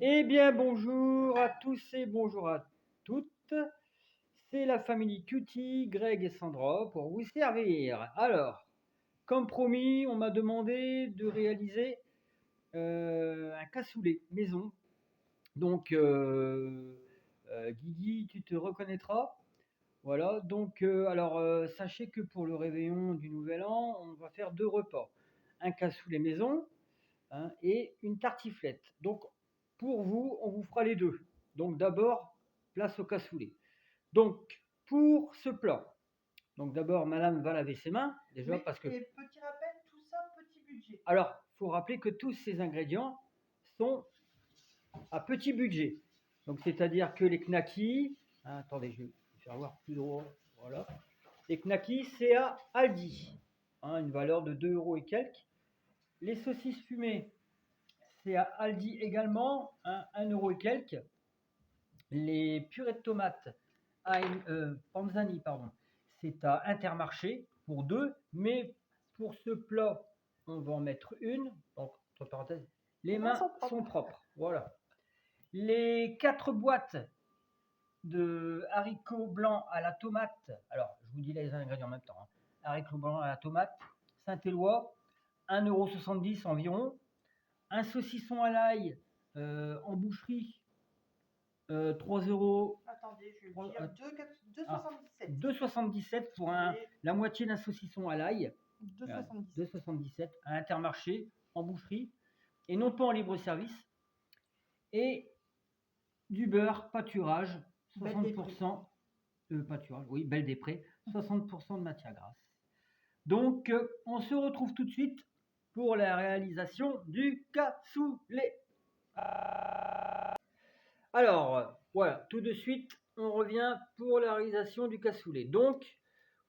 Eh bien, bonjour à tous et bonjour à toutes. C'est la famille Cutie, Greg et Sandra pour vous servir. Alors, comme promis, on m'a demandé de réaliser un cassoulet maison. Donc, Guigui, tu te reconnaîtras. Voilà, donc, sachez que pour le réveillon du Nouvel An, on va faire 2 repas. Un cassoulet maison, hein, et une tartiflette. Donc, pour vous, on vous fera les deux. Donc, d'abord, place au cassoulet. Donc, pour ce plat, donc d'abord, madame va laver ses mains, déjà, parce que... Et petit rappel, tout ça, petit budget. Alors, il faut rappeler que tous ces ingrédients sont à petit budget. Donc, c'est-à-dire que les knackis, hein, attendez, je vais faire voir plus droit, voilà. Les knackis, c'est à Aldi, hein, une valeur de 2 euros et quelques. Les saucisses fumées, c'est à Aldi également, 1 euro et quelques. Les purées de tomates à Panzani, pardon, c'est à Intermarché pour 2, mais pour ce plat, on va en mettre une. Donc, entre parenthèses, les mains sont propres. Voilà. Les 4 boîtes de haricots blancs à la tomate. Alors, je vous dis les ingrédients en même temps, hein. Haricots blancs à la tomate, Saint-Éloi, 1,70 € environ. Un saucisson à l'ail en boucherie, 3 euros. Attendez, je vais dire 2,77. 2,77 pour la moitié d'un saucisson à l'ail. 2,77 à Intermarché, en boucherie, et non pas en libre-service. Et du beurre pâturage, 60% de pâturage, oui, Belle des Prés, 60% de matière grasse. Donc, on se retrouve tout de suite pour la réalisation du cassoulet. Alors, voilà, tout de suite, on revient pour la réalisation du cassoulet. Donc,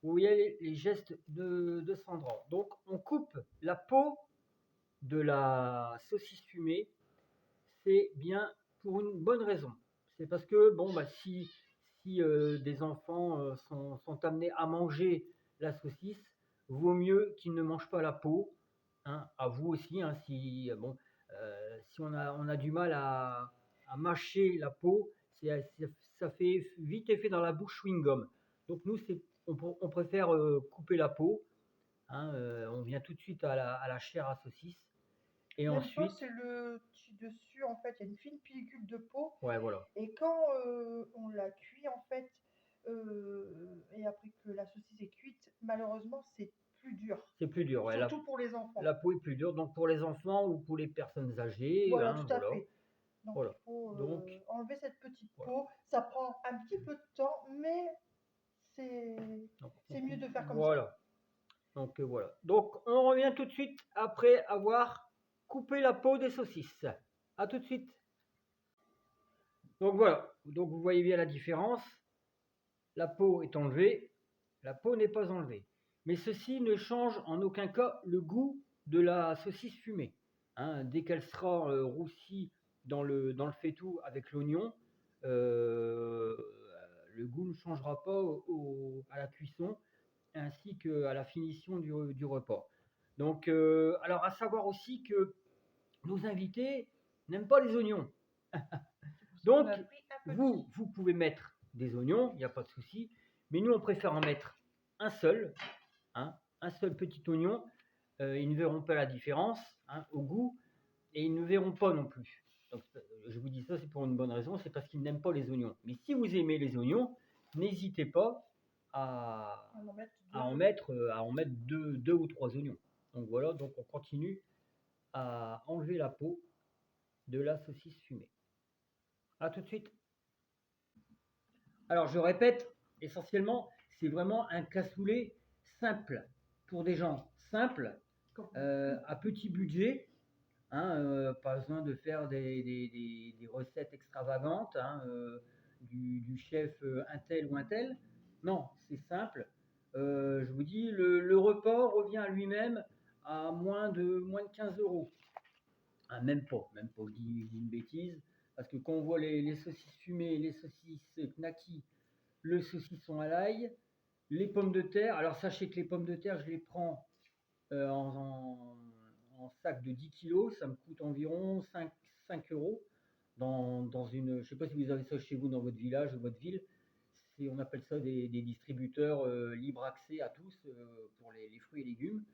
vous voyez les gestes de Sandra. Donc, on coupe la peau de la saucisse fumée. C'est bien pour une bonne raison. C'est parce que, bon, bah, si des enfants sont amenés à manger la saucisse, vaut mieux qu'ils ne mangent pas la peau. Hein, à vous aussi, hein, si on a du mal à mâcher la peau, ça fait vite effet dans la bouche chewing-gum. Donc nous, on préfère couper la peau. Hein, on vient tout de suite à la chair à saucisse. Et Même ensuite, pas, c'est le dessus, en fait, il y a une fine pellicule de peau. ouais, voilà. Et quand on la cuit, en fait, et après que la saucisse est cuite, malheureusement, c'est plus dur. C'est plus dur, ouais. Surtout pour les enfants. La peau est plus dure, donc pour les enfants ou pour les personnes âgées. Voilà, Hein, tout à fait. Donc, voilà. il faut Donc, enlever cette petite voilà. peau. Ça prend un petit peu de temps, mais c'est mieux de faire comme ça. Voilà. Donc, voilà. Donc, on revient tout de suite après avoir coupé la peau des saucisses. À tout de suite. Donc, voilà. Donc, vous voyez bien la différence. La peau est enlevée. La peau n'est pas enlevée. Mais ceci ne change en aucun cas le goût de la saucisse fumée. Hein, dès qu'elle sera roussie dans le faitout avec l'oignon, le goût ne changera pas à la cuisson ainsi qu'à la finition du repas. Donc, alors à savoir aussi que nos invités n'aiment pas les oignons. Donc, vous pouvez mettre des oignons, il n'y a pas de souci, mais nous on préfère en mettre un seul, hein, un seul petit oignon. Ils ne verront pas la différence, hein, au goût, et ils ne verront pas non plus. Donc, je vous dis ça, c'est pour une bonne raison, c'est parce qu'ils n'aiment pas les oignons. Mais si vous aimez les oignons, n'hésitez pas à en mettre deux ou trois oignons. Donc voilà, donc on continue à enlever la peau de la saucisse fumée. A tout de suite. Alors je répète, essentiellement, c'est vraiment un cassoulet simple, pour des gens simples, à petit budget. Hein, pas besoin de faire des recettes extravagantes, hein, du chef un tel ou un tel. Non, c'est simple. Je vous dis, le repas revient à lui-même à moins de 15 euros. Hein, même pas, je dis une bêtise. Parce que quand on voit les saucisses fumées, les saucisses knackis, le saucisson à l'ail, les pommes de terre. Alors sachez que les pommes de terre, je les prends en sac de 10 kilos, ça me coûte environ 5 euros. dans une, je sais pas si vous avez ça chez vous dans votre village ou votre ville, on appelle ça des distributeurs libre accès à tous pour les fruits et légumes.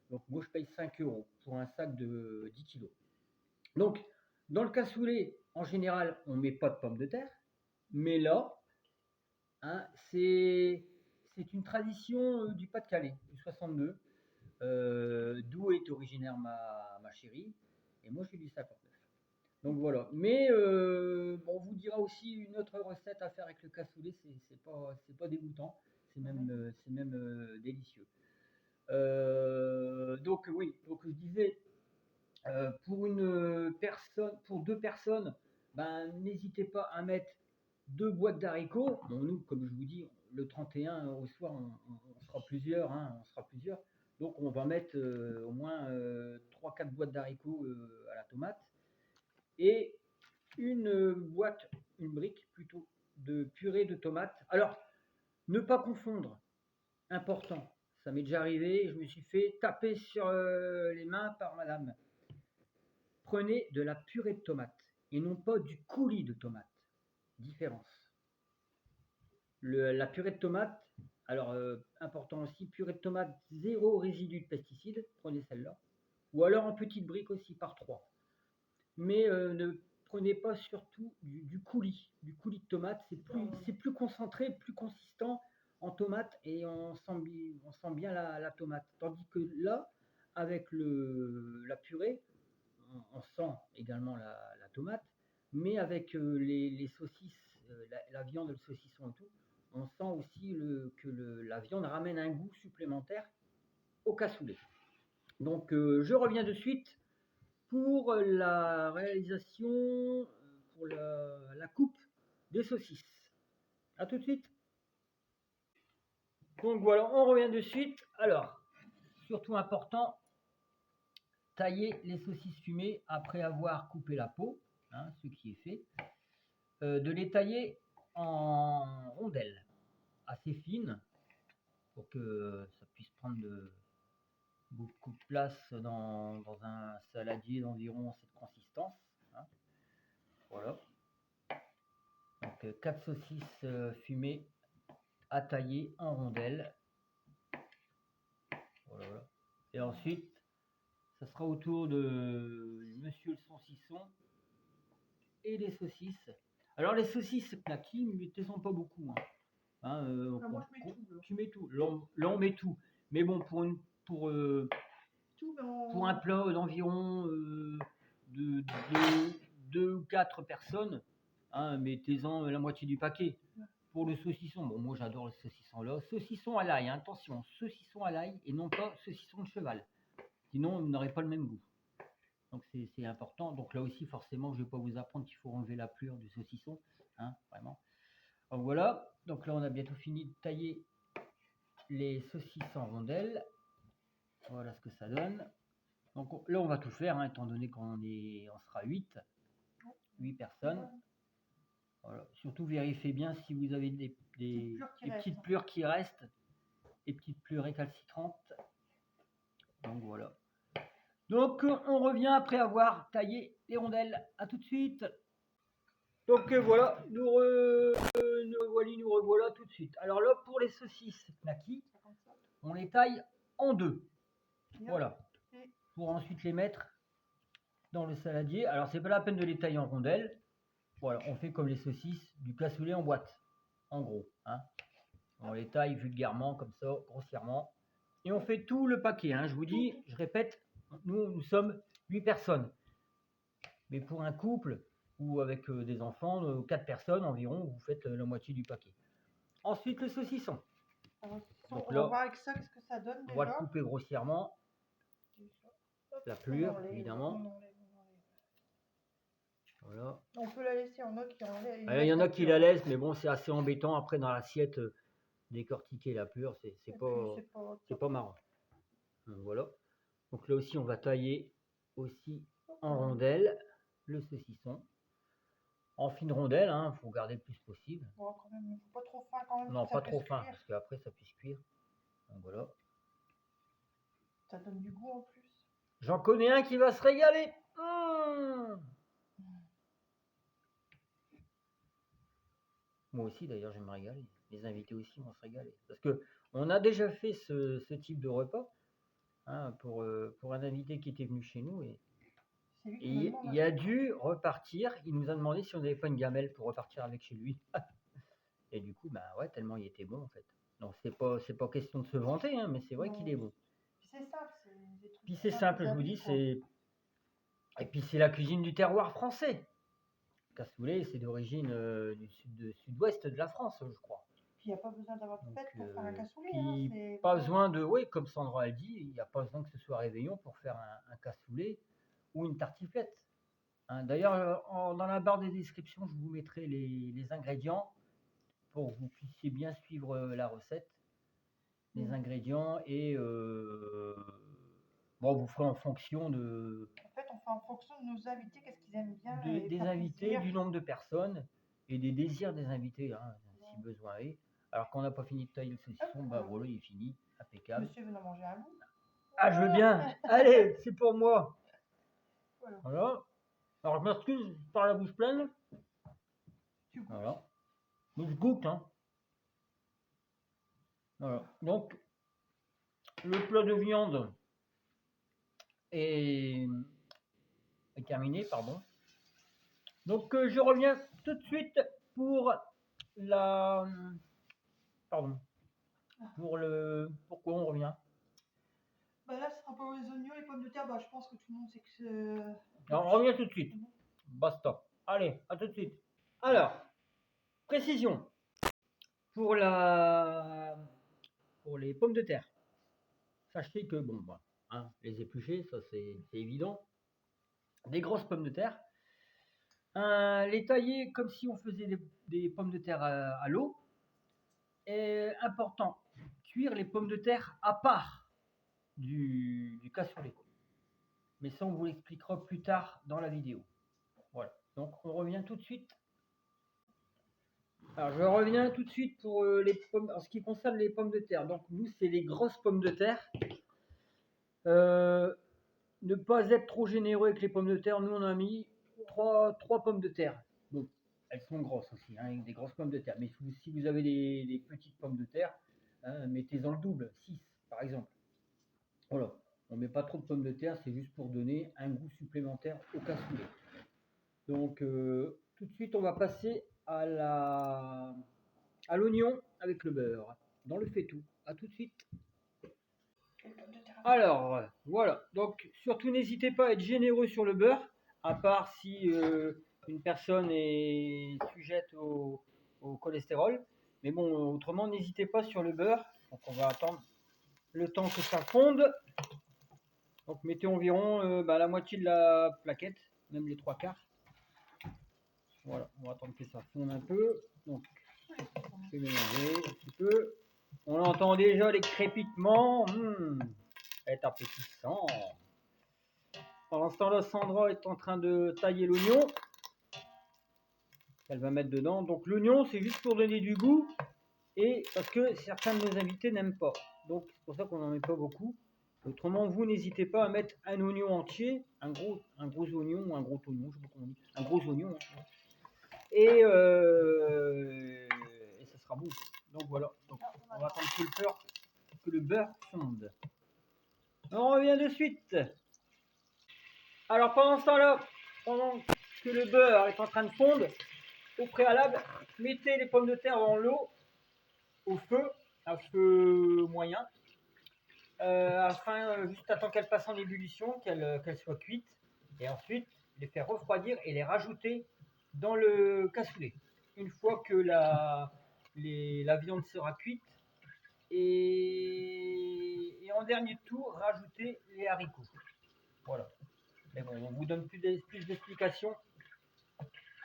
Donc moi je paye 5 euros pour un sac de 10 kilos. Donc dans le cassoulet, en général, on ne met pas de pommes de terre, mais là, hein, c'est une tradition du Pas-de-Calais, du 62, d'où est originaire ma chérie, et moi je suis du 59. Donc voilà. Mais on vous dira aussi une autre recette à faire avec le cassoulet, c'est pas dégoûtant, c'est même délicieux. Donc oui, donc je disais, pour deux personnes, ben, n'hésitez pas à mettre 2 boîtes d'haricots. Bon, nous, comme je vous dis, le 31 au soir, on sera plusieurs, hein, on sera plusieurs. Donc on va mettre au moins 3-4 boîtes d'haricots à la tomate et une brique plutôt de purée de tomates. Alors, ne pas confondre, important. Ça m'est déjà arrivé, je me suis fait taper sur les mains par madame. Prenez de la purée de tomates et non pas du coulis de tomates. Différence. La purée de tomates, alors important aussi, purée de tomates, 0 résidu de pesticides, prenez celle-là. Ou alors en petite brique aussi par 3. Mais ne prenez pas surtout du coulis. Du coulis de tomate, c'est plus concentré, plus consistant en tomate et on sent bien la tomate. Tandis que là, avec la purée, on sent également la tomate, mais avec les saucisses, la viande, le saucisson et tout, on sent aussi que la viande ramène un goût supplémentaire au cassoulet. Donc je reviens de suite pour la réalisation, pour la coupe des saucisses. A tout de suite. Donc voilà, on revient de suite. Alors, surtout important, tailler les saucisses fumées après avoir coupé la peau, hein, ce qui est fait. De les tailler en rondelles assez fines pour que ça puisse prendre beaucoup de place dans un saladier d'environ cette consistance. Hein. Voilà. Donc 4 saucisses fumées à tailler en rondelles. Voilà. Et ensuite, ça sera au tour de monsieur le saucisson et les saucisses. Alors les saucisses knacky, ne mettez-en pas beaucoup. Hein, moi, je mets tout, là. tu mets tout. Là, on met tout. Mais bon, pour un plat d'environ de 2 ou 4 personnes, hein, mettez-en la moitié du paquet. Ouais. Pour le saucisson, bon, moi j'adore le saucisson là. Saucisson à l'ail, hein, attention, saucisson à l'ail et non pas saucisson de cheval. Sinon, vous n'aurez pas le même goût. Donc c'est important. Donc là aussi, forcément, je ne vais pas vous apprendre qu'il faut enlever la pelure du saucisson. Hein, vraiment. Donc voilà. Donc là, on a bientôt fini de tailler les saucisses en rondelles. Voilà ce que ça donne. Donc là, on va tout faire, hein, étant donné qu'on sera 8 personnes. Voilà. Surtout, vérifiez bien si vous avez des petites plures qui restent, des petites plures récalcitrantes. Donc voilà. Donc on revient après avoir taillé les rondelles. À tout de suite. Donc voilà, nous revoilà tout de suite. Alors là, pour les saucisses knacky, on les taille en 2. Voilà. Pour ensuite les mettre dans le saladier. Alors c'est pas la peine de les tailler en rondelles. Voilà, on fait comme les saucisses du cassoulet en boîte. En gros. Hein. On les taille vulgairement, comme ça, grossièrement. Et on fait tout le paquet. Hein. Je vous dis, je répète, nous sommes 8 personnes. Mais pour un couple ou avec des enfants, 4 personnes environ, vous faites la moitié du paquet. Ensuite, le saucisson. Donc là, on va voir avec ça, qu'est-ce que ça donne déjà. On va le couper grossièrement. La pelure, évidemment. Voilà. On peut la laisser, en a qui enlèvent. Il y en a qui la laissent, mais bon, c'est assez embêtant après dans l'assiette. Décortiquer la pelure, c'est pas marrant. Donc, voilà. Donc là aussi, on va tailler aussi en rondelles le saucisson. En fine rondelle, hein, faut garder le plus possible. Bon, quand même, faut pas trop fin quand même. Non, pas trop fin, parce qu'après ça puisse cuire. Donc voilà. Ça donne du goût en plus. J'en connais un qui va se régaler. Moi aussi, d'ailleurs, je vais me régaler. Les invités aussi vont se régaler. Parce que on a déjà fait ce type de repas hein, pour un invité qui était venu chez nous. C'est lui qui me Et demande. il a dû repartir. Il nous a demandé si on n'avait pas une gamelle pour repartir avec chez lui. Et du coup, bah ouais, tellement il était bon en fait. Donc c'est pas question de se vanter, hein, mais c'est vrai qu'il est bon. Puis c'est simple, c'est des trucs. Puis c'est simples simple, je vous établis, dis, quoi. et puis c'est la cuisine du terroir français. Cassoulet, c'est d'origine du sud-ouest de la France, je crois. Puis il n'y a pas besoin d'avoir de Donc, fête pour faire un cassoulet. puis C'est pas besoin de, oui, comme Sandra a dit, il n'y a pas besoin que ce soit réveillon pour faire un cassoulet ou une tartiflette. Hein, d'ailleurs, dans la barre des descriptions, je vous mettrai les ingrédients pour que vous puissiez bien suivre la recette. Les ingrédients et bon, vous ferez en fonction de, En fait, on fait en fonction de nos invités, qu'est-ce qu'ils aiment bien. des invités, du nombre de personnes et des désirs des invités, hein, si besoin est. Alors qu'on n'a pas fini de tailler le saucisson, bah voilà, il est fini, impeccable. Monsieur veut en manger un bout. Ah, je veux bien. Allez, c'est pour moi. Voilà. Voilà. Alors, je m'excuse par la bouche pleine. Tu goûtes. Voilà. Mais je goûte, hein. Voilà. Donc, le plat de viande est terminé, pardon. Donc, je reviens tout de suite pour la... Pardon. Pourquoi on revient? Bah là, ce sera pour les oignons, les pommes de terre. Bah, je pense que tout le monde sait que c'est. Alors, on revient tout de suite. Basta. Allez, à tout de suite. Alors, précision. Pour les pommes de terre. Sachez que, bon, bah, hein, les éplucher, ça c'est évident. Des grosses pommes de terre. Les tailler comme si on faisait des pommes de terre à l'eau. Et important, cuire les pommes de terre à part du cassoulet. Mais ça, on vous l'expliquera plus tard dans la vidéo. Voilà. Donc, on revient tout de suite. Alors, je reviens tout de suite pour les pommes. En ce qui concerne les pommes de terre. Donc, nous, c'est les grosses pommes de terre. Ne pas être trop généreux avec les pommes de terre. Nous, on a mis 3 pommes de terre. Bon, elles sont grosses aussi, hein, avec des grosses pommes de terre. Mais si vous avez des petites pommes de terre, hein, mettez-en le double, 6 par exemple. Voilà, on ne met pas trop de pommes de terre, c'est juste pour donner un goût supplémentaire au cassoulet. Donc, tout de suite, on va passer à l'oignon avec le beurre, dans le faitout. A tout de suite. Alors, voilà. Donc, surtout, n'hésitez pas à être généreux sur le beurre, à part si une personne est sujette au cholestérol. Mais bon, autrement, n'hésitez pas sur le beurre. Donc, on va attendre le temps que ça fonde. Donc, mettez environ la moitié de la plaquette, même les 3/4. Voilà, on va attendre que ça fonde un peu. Donc, je vais mélanger un petit peu. On entend déjà les crépitements. C'est appétissant. Pendant ce temps-là, Sandra est en train de tailler l'oignon. Elle va mettre dedans. Donc l'oignon, c'est juste pour donner du goût et parce que certains de nos invités n'aiment pas. Donc c'est pour ça qu'on n'en met pas beaucoup. Autrement, vous n'hésitez pas à mettre un oignon entier, un gros oignon ou un gros oignon, je sais pas comment on dit, un gros oignon. Hein. Et ça sera bon. Donc voilà. Donc, on va attendre que le beurre fonde. On revient de suite. Alors pendant ce temps-là, pendant que le beurre est en train de fondre, au préalable, mettez les pommes de terre dans l'eau, au feu, à feu moyen, afin juste attendre qu'elles passent en ébullition, qu'elles soient cuites, et ensuite les faire refroidir et les rajouter dans le cassoulet. Une fois que la viande sera cuite, et en dernier tour, rajouter les haricots. Voilà. Mais bon, on vous donne plus d'explications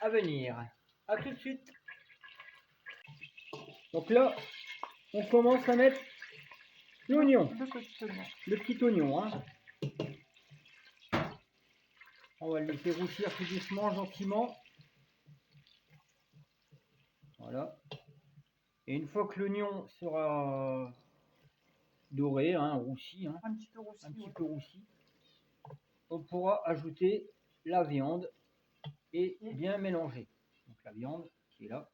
à venir. A tout de suite. Donc là, on commence à mettre l'oignon. Le petit oignon. Hein. On va le laisser roussir tout doucement, gentiment. Voilà. Et une fois que l'oignon sera doré, hein, roussi, hein, un petit peu roussi, on pourra ajouter la viande et bien mélanger. Donc la viande qui est là.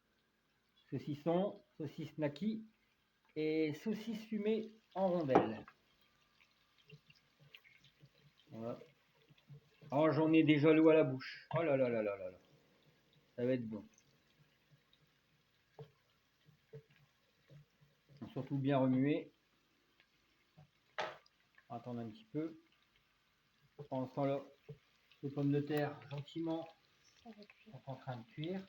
saucisson, saucisse knacky et saucisse fumée en rondelles. Voilà. Oh, j'en ai déjà l'eau à la bouche. Oh là là là là là là. Ça va être bon. Surtout bien remuer. Attendre un petit peu. Pendant ce temps-là, les pommes de terre gentiment Ça va cuire. sont en train de cuire.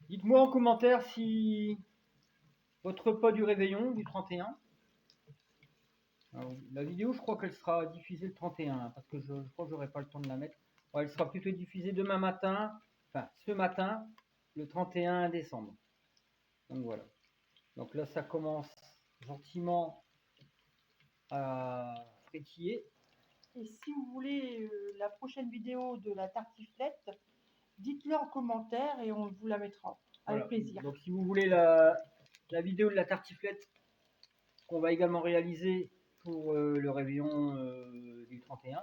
Dites-moi en commentaire si votre repas du réveillon du 31. Alors, la vidéo, je crois qu'elle sera diffusée le 31 hein, parce que je crois que j'aurai pas le temps de la mettre. Ouais, elle sera plutôt diffusée demain matin, enfin ce matin, le 31 décembre. Donc voilà. Donc là, ça commence gentiment à frétiller. Et si vous voulez la prochaine vidéo de la tartiflette, dites-le en commentaire et on vous la mettra avec Voilà. plaisir. Donc si vous voulez la vidéo de la tartiflette qu'on va également réaliser pour le réveillon du 31,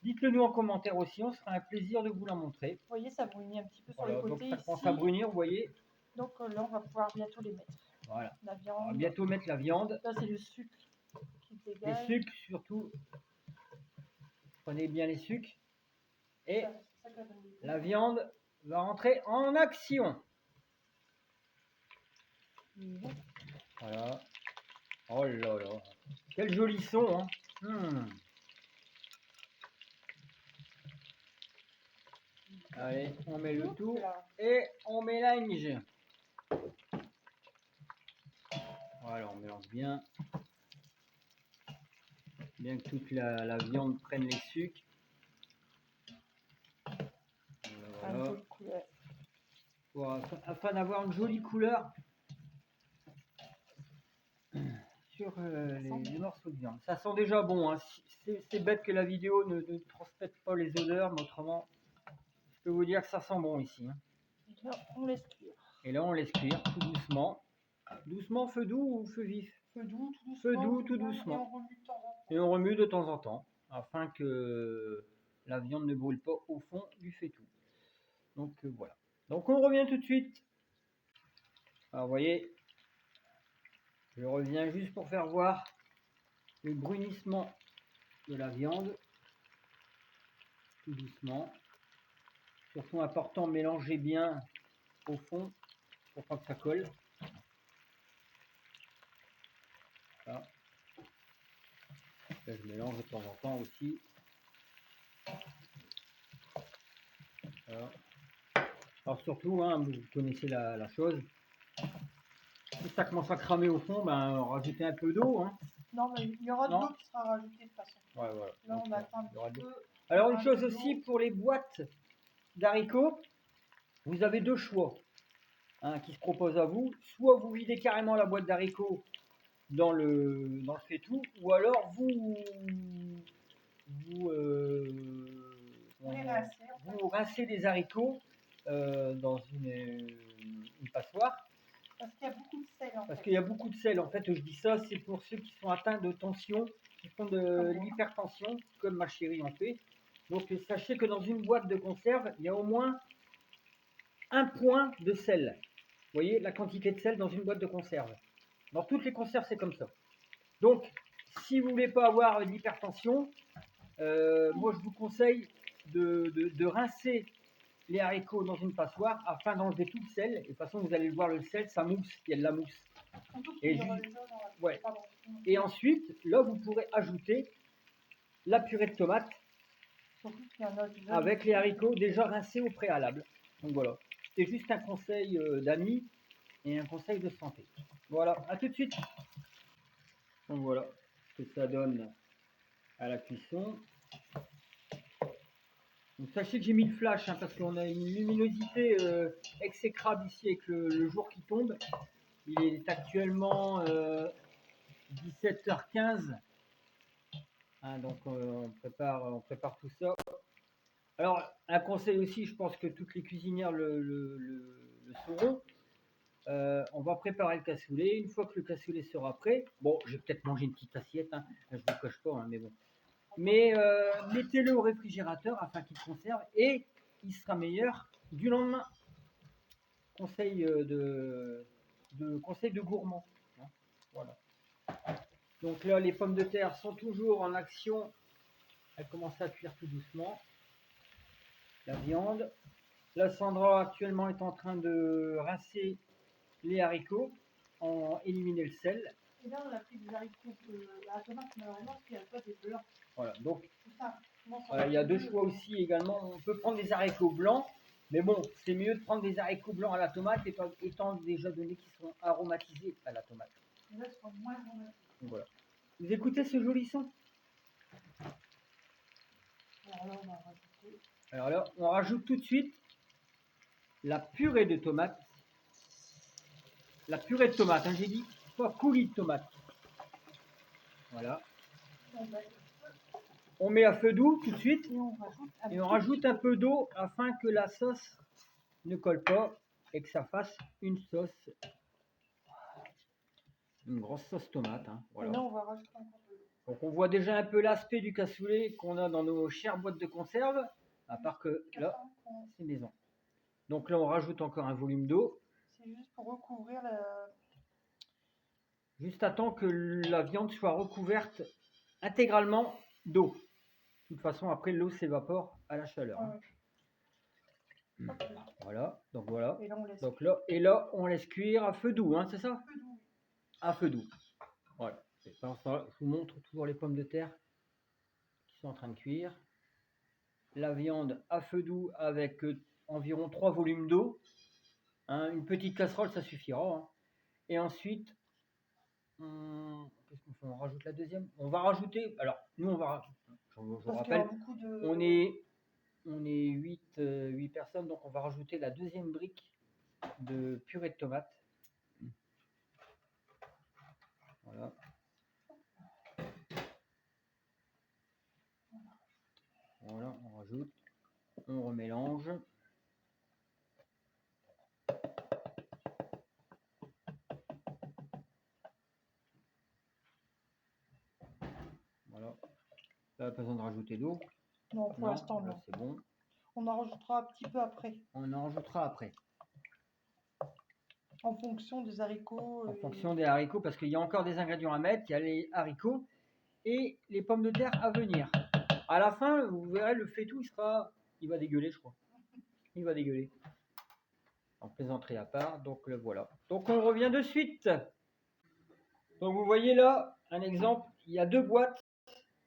dites-le nous en commentaire aussi, on sera un plaisir de vous la montrer. Vous voyez, ça brunit un petit peu sur Voilà, les donc côtés ça ici. commence à brunir, vous voyez. Donc là, on va pouvoir bientôt les mettre. Voilà. La On va viande. bientôt mettre la viande. Là, c'est le sucre qui Les dégage. sucres surtout. Prenez bien les sucres. Et Ça donne le goût. la viande va rentrer en action. Voilà. Oh là là. Quel joli son. Hein. Allez, on met le tout et on mélange. Voilà, on mélange bien. Bien que toute la viande prenne les sucres. Voilà, Une jolie couleur. voilà. Afin d'avoir une jolie couleur sur les morceaux de viande. Ça sent déjà bon. Hein. C'est bête que la vidéo ne transmette pas les odeurs, mais autrement, je peux vous dire que ça sent bon ici. Hein. Et là, on laisse cuire. Et là, on laisse cuire tout doucement. Doucement, feu doux ou feu vif? Feu doux, tout doucement. Feu doux, tout doucement. Et on remue de temps en temps. Et on remue de temps en temps, afin que la viande ne brûle pas au fond du faitout. Donc voilà. Donc on revient tout de suite. Alors vous voyez, je reviens juste pour faire voir le brunissement de la viande. Tout doucement. Surtout important, mélanger bien au fond pour pas que ça colle. Voilà. Là, je mélange de temps en temps aussi. Voilà. Alors surtout, hein, vous connaissez la chose. Si ça commence à cramer au fond, ben, rajoutez un peu d'eau. Hein. Non, mais il y aura de l'eau qui sera rajoutée de toute façon. Ouais, voilà. Là, donc, on attend un petit peu. Alors une chose aussi, pour les boîtes d'haricots, vous avez deux choix hein, qui se proposent à vous. Soit vous videz carrément la boîte d'haricots dans le faitout, ou alors vous rincez les haricots dans une passoire. Parce qu'il y a beaucoup de sel. Parce qu'il y a beaucoup de sel. En fait, je dis ça, c'est pour ceux qui sont atteints de tension, qui font de l'hypertension, comme ma chérie en fait. Donc sachez que dans une boîte de conserve, il y a au moins un point de sel. Vous voyez la quantité de sel dans une boîte de conserve. Dans toutes les conserves, c'est comme ça. Donc, si vous ne voulez pas avoir l'hypertension, moi je vous conseille de rincer les haricots dans une passoire afin d'enlever tout le sel. Et de toute façon, vous allez le voir, le sel, ça mousse, il y a de la mousse. Et ensuite, là, vous pourrez ajouter la purée de tomates avec les haricots déjà rincés au préalable. Donc voilà, c'est juste un conseil d'amis et un conseil de santé. Voilà, à tout de suite. Donc voilà ce que ça donne à la cuisson. Donc sachez que j'ai mis le flash hein, parce qu'on a une luminosité exécrable ici avec le jour qui tombe. Il est actuellement 17h15. Hein, donc on prépare tout ça. Alors un conseil aussi, je pense que toutes les cuisinières le sauront. On va préparer le cassoulet. Une fois que le cassoulet sera prêt, bon, je vais peut-être manger une petite assiette. Hein, je ne vous cache pas, hein, mais bon. Mais mettez-le au réfrigérateur afin qu'il conserve et il sera meilleur du lendemain. Conseil conseil de gourmand. Hein. Voilà. Donc là, les pommes de terre sont toujours en action. Elles commencent à cuire tout doucement. La viande. Là, Sandra actuellement est en train de rincer les haricots, éliminer le sel. Et là, on a pris des haricots à la tomate, malheureusement, parce qu'il n'y a pas des blancs. Voilà, donc C'est ça. il y a deux choix aussi également. On peut prendre des haricots blancs, mais bon, c'est mieux de prendre des haricots blancs à la tomate étant déjà donné qu'ils sont aromatisés à la tomate. Et là, c'est moins aromatisé. Voilà. Vous écoutez ce joli son? Alors là, on va rajouter. Alors là, on rajoute tout de suite la purée de tomate. La purée de tomate, hein, j'ai dit, pas coulis de tomate. Voilà. On met à feu doux tout de suite et on rajoute un peu d'eau afin que la sauce ne colle pas et que ça fasse une sauce, une grosse sauce tomate. Hein, voilà. Et là, on va rajouter encore de l'eau. Donc on voit déjà un peu l'aspect du cassoulet qu'on a dans nos chères boîtes de conserve, à part que là, c'est maison. Donc là, on rajoute encore un volume d'eau. C'est juste pour recouvrir la... Juste à temps que la viande soit recouverte intégralement d'eau. De toute façon, après, l'eau s'évapore à la chaleur. Hein. Voilà, donc voilà. Et là, on laisse on laisse cuire à feu doux, hein, c'est ça? feu doux. À feu doux. Voilà. Je vous montre toujours les pommes de terre qui sont en train de cuire. La viande à feu doux avec environ 3 volumes d'eau. Hein, une petite casserole, ça suffira. Hein. Et ensuite, qu'est-ce qu'on fait? On rajoute la deuxième. On va rajouter. Alors, nous, on va rajouter. Je vous rappelle, on est 8 personnes, donc on va rajouter la deuxième brique de purée de tomate. Voilà. Voilà, on rajoute, on remélange. Voilà. Là, pas besoin de rajouter d'eau. Non, pour l'instant, non. C'est bon. On en rajoutera un petit peu après. On en rajoutera après. En fonction des haricots. En fonction des haricots, parce qu'il y a encore des ingrédients à mettre. Il y a les haricots et les pommes de terre à venir. À la fin, vous verrez, le faitout, il va dégueuler, je crois. Il va dégueuler. En plaisanterie à part, donc le voilà. Donc on revient de suite. Donc vous voyez là, un exemple, il y a 2 boîtes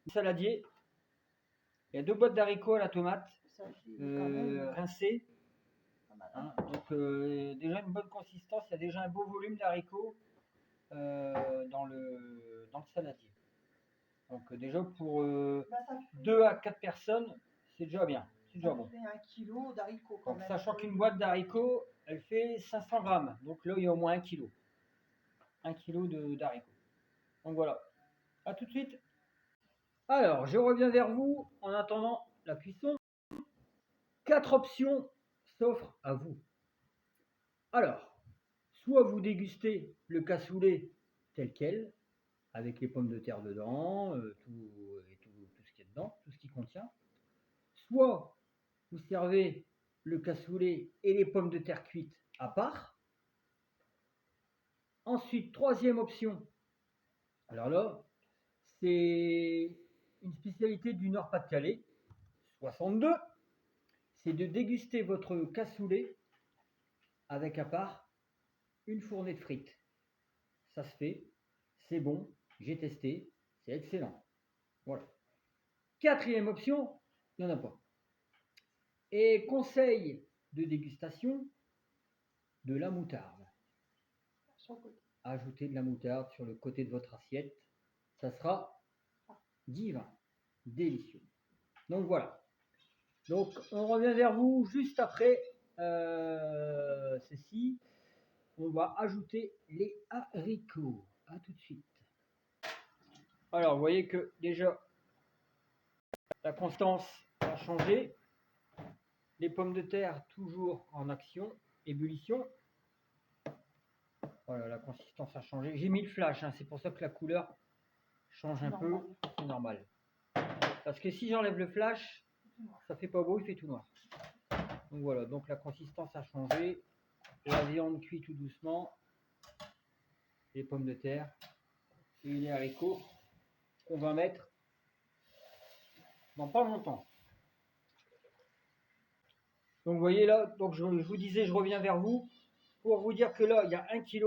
de saladier. Il y a 2 boîtes d'haricots à la tomate, rincées. Hein, donc déjà une bonne consistance, il y a déjà un beau volume d'haricots dans le saladier. Donc déjà pour 2 à 4 personnes, c'est déjà bien. C'est déjà bon. Ça fait 1 kilo d'haricots quand même. Sachant qu'une boîte d'haricots, elle fait 500 grammes. Donc là, il y a au moins 1 kilo. 1 kilo d'haricots. Donc voilà. À tout de suite. Alors, je reviens vers vous en attendant la cuisson. 4 options s'offrent à vous. Alors, soit vous dégustez le cassoulet tel quel, avec les pommes de terre dedans, tout ce qu'il y a dedans, tout ce qui contient. Soit vous servez le cassoulet et les pommes de terre cuites à part. Ensuite, troisième option. Alors là, c'est une spécialité du Nord-Pas-de-Calais, 62. C'est de déguster votre cassoulet avec à part une fournée de frites. Ça se fait, c'est bon, j'ai testé, c'est excellent. Voilà. Quatrième option, il n'y en a pas. Et conseil de dégustation, de la moutarde. Ajoutez de la moutarde sur le côté de votre assiette. Ça sera divin, délicieux. Donc voilà. Donc on revient vers vous juste après ceci. On va ajouter les haricots. A tout de suite. Alors vous voyez que déjà la constance a changé. Les pommes de terre toujours en action, ébullition. Voilà, la consistance a changé. J'ai mis le flash, hein, c'est pour ça que la couleur change un peu, c'est normal. Parce que si j'enlève le flash, ça fait pas beau, il fait tout noir. Donc voilà, donc la consistance a changé. La viande cuit tout doucement. Les pommes de terre et les haricots qu'on va mettre dans pas longtemps. Donc vous voyez là, donc je vous disais, je reviens vers vous pour vous dire que là, il y a 1 kg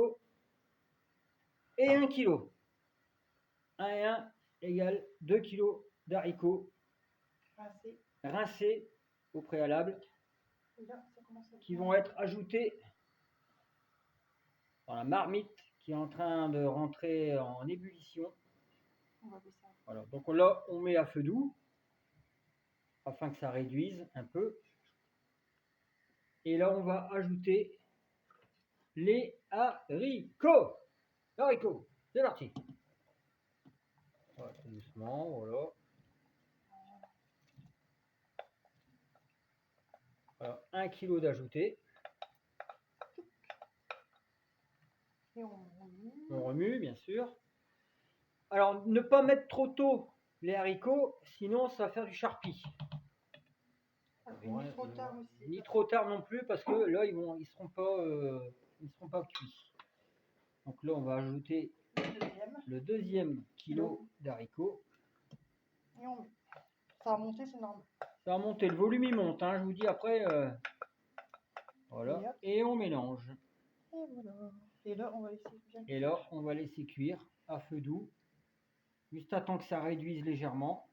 et 1 kg. 1 et 1 égale 2 kg d'haricots rincés au préalable qui vont être ajoutés dans la marmite qui est en train de rentrer en ébullition. Voilà, donc là, on met à feu doux afin que ça réduise un peu. Et là, on va ajouter les haricots. Haricots, c'est parti. Voilà, tout doucement, voilà. Voilà, 1 kg d'ajouté. Et on remue. On remue, bien sûr. Alors, ne pas mettre trop tôt les haricots, sinon ça va faire du charpie. Et ni trop tard aussi. Ni trop tard non plus, parce que là, ils seront pas cuits. Donc là, on va ajouter le deuxième kilo d'haricots. Et on met. Ça va monter, c'est normal. Ça va monter, le volume il monte, hein, je vous dis après. Voilà, et on mélange. Et voilà. Et là, on va laisser bien cuire. Et là, on va laisser cuire à feu doux, juste à temps que ça réduise légèrement.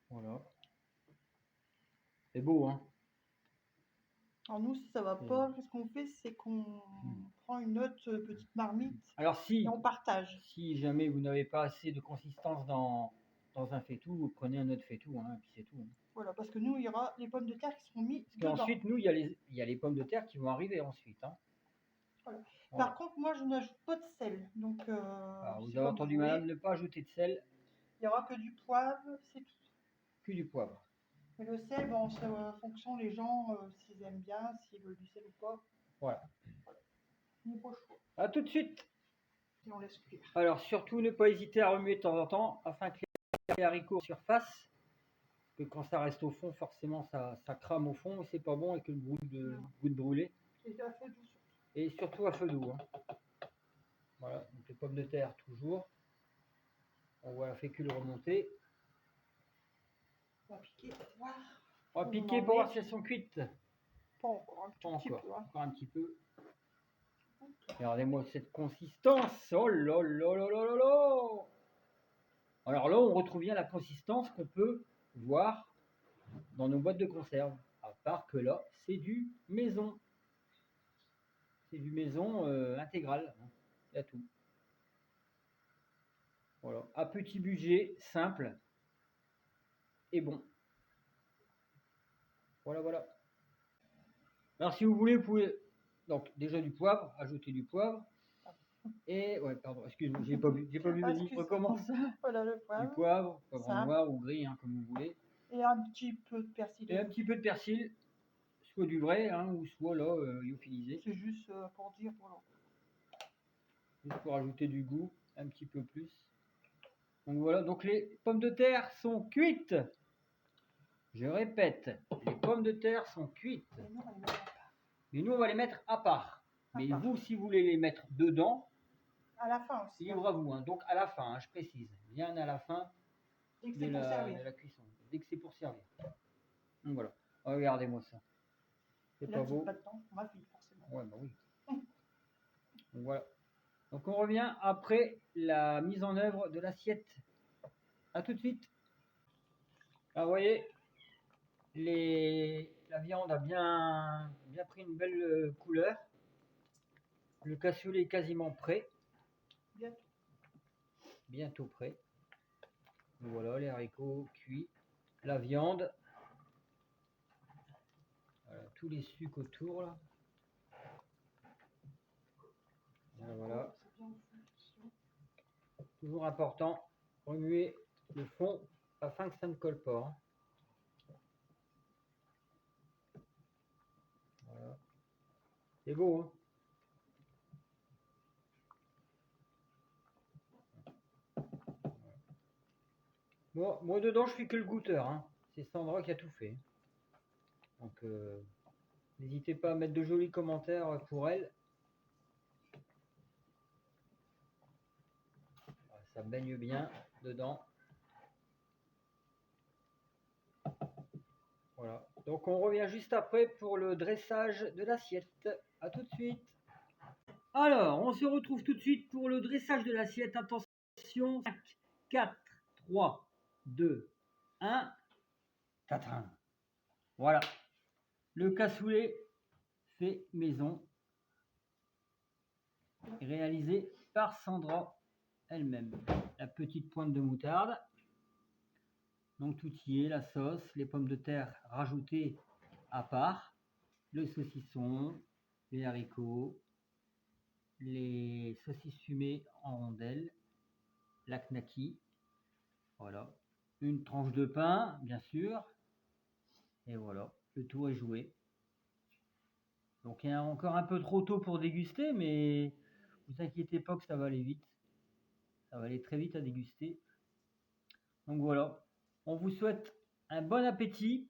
Voilà. C'est beau, hein. Alors nous, si ça va pas, ce qu'on fait, c'est qu'on prend une autre petite marmite. Alors si, et on partage. Si jamais vous n'avez pas assez de consistance dans un faitout, vous prenez un autre faitout, hein, et puis c'est tout. Hein. Voilà, parce que nous, il y aura les pommes de terre qui seront mises dedans. Ensuite, nous, il y a les pommes de terre qui vont arriver ensuite. Hein. Voilà. Par contre, moi, je n'ajoute pas de sel. Donc, alors, vous avez entendu, madame, ne pas ajouter de sel. Il n'y aura que du poivre, c'est tout. Que du poivre. Mais le sel, bon, c'est en fonction des gens, s'ils aiment bien, s'ils veulent du sel ou pas. Voilà. Niveau choix. A tout de suite. Et on laisse cuire. Alors, surtout, ne pas hésiter à remuer de temps en temps, afin que les haricots surface. Que quand ça reste au fond, forcément, ça crame au fond, et c'est pas bon, avec le goût de brûler. Et à feu doux. Et surtout à feu doux. Hein. Voilà, donc les pommes de terre, toujours. On voit la fécule remonter. On va piquer pour voir. On va piquer pour voir si elles sont cuites. Pas encore, un petit peu. Hein. Encore un petit peu. Regardez-moi cette consistance. Oh là là là là là là. Alors là, on retrouve bien la consistance qu'on peut voir dans nos boîtes de conserve. À part que là, c'est du maison. C'est du maison intégral. Il y a tout. Voilà. À petit budget, simple et bon. Voilà, voilà. Alors si vous voulez, vous pouvez donc déjà du poivre, ajouter du poivre. Et ouais, pardon, excuse-moi, j'ai pas vu, vas-y, recommence. Voilà le poivre. Du poivre noir ou gris, hein, comme vous voulez. Et un petit peu de persil. Et un petit peu de persil, soit du vrai, hein, ou soit là, lyophilisé. C'est juste pour dire pour l'eau. Juste pour ajouter du goût, un petit peu plus. Donc voilà, donc les pommes de terre sont cuites. Je répète, les pommes de terre sont cuites. Mais nous, on va les mettre à part. Mais vous, si vous voulez les mettre dedans, à la fin aussi. Libre à vous. Hein. Donc à la fin, hein, je précise. Bien à la fin de la cuisson. Dès que c'est pour servir. Donc voilà. Regardez-moi ça. C'est pas beau. Pas de temps, ma fille, forcément. Ouais, bah oui. Donc voilà. Donc on revient après la mise en œuvre de l'assiette. À tout de suite. Alors vous voyez, la viande a bien pris une belle couleur. Le cassoulet est quasiment prêt. Bientôt prêt. Donc voilà, les haricots cuits. La viande. Voilà, tous les sucs autour là. Voilà. Toujours important, remuer le fond afin que ça ne colle pas. Hein. Voilà. C'est beau, hein. Moi dedans, je suis que le goûteur, hein. C'est Sandra qui a tout fait. Donc, n'hésitez pas à mettre de jolis commentaires pour elle. Ça baigne bien dedans. Voilà. Donc, on revient juste après pour le dressage de l'assiette. À tout de suite. Alors, on se retrouve tout de suite pour le dressage de l'assiette. Attention, 5, 4, 3, 2, 1. Tatrin. Voilà. Le cassoulet fait maison. Réalisé par Sandra elle-même. La petite pointe de moutarde. Donc tout y est, la sauce, les pommes de terre rajoutées à part, le saucisson, les haricots, les saucisses fumées en rondelles, la knacky, voilà, une tranche de pain, bien sûr, et voilà, le tour est joué. Donc il y a encore un peu trop tôt pour déguster, mais vous inquiétez pas que ça va aller vite. Ça va aller très vite à déguster. Donc voilà, on vous souhaite un bon appétit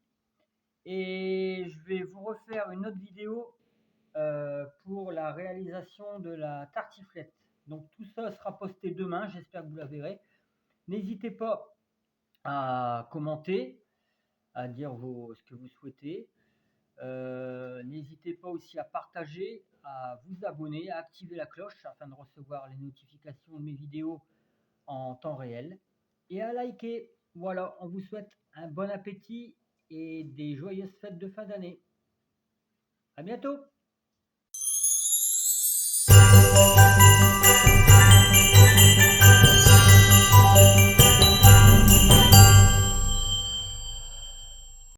et je vais vous refaire une autre vidéo pour la réalisation de la tartiflette. Donc tout ça sera posté demain, j'espère que vous la verrez. N'hésitez pas à commenter, à dire ce que vous souhaitez. N'hésitez pas aussi à partager, à vous abonner, à activer la cloche afin de recevoir les notifications de mes vidéos en temps réel et à liker. Voilà, on vous souhaite un bon appétit et des joyeuses fêtes de fin d'année. À bientôt!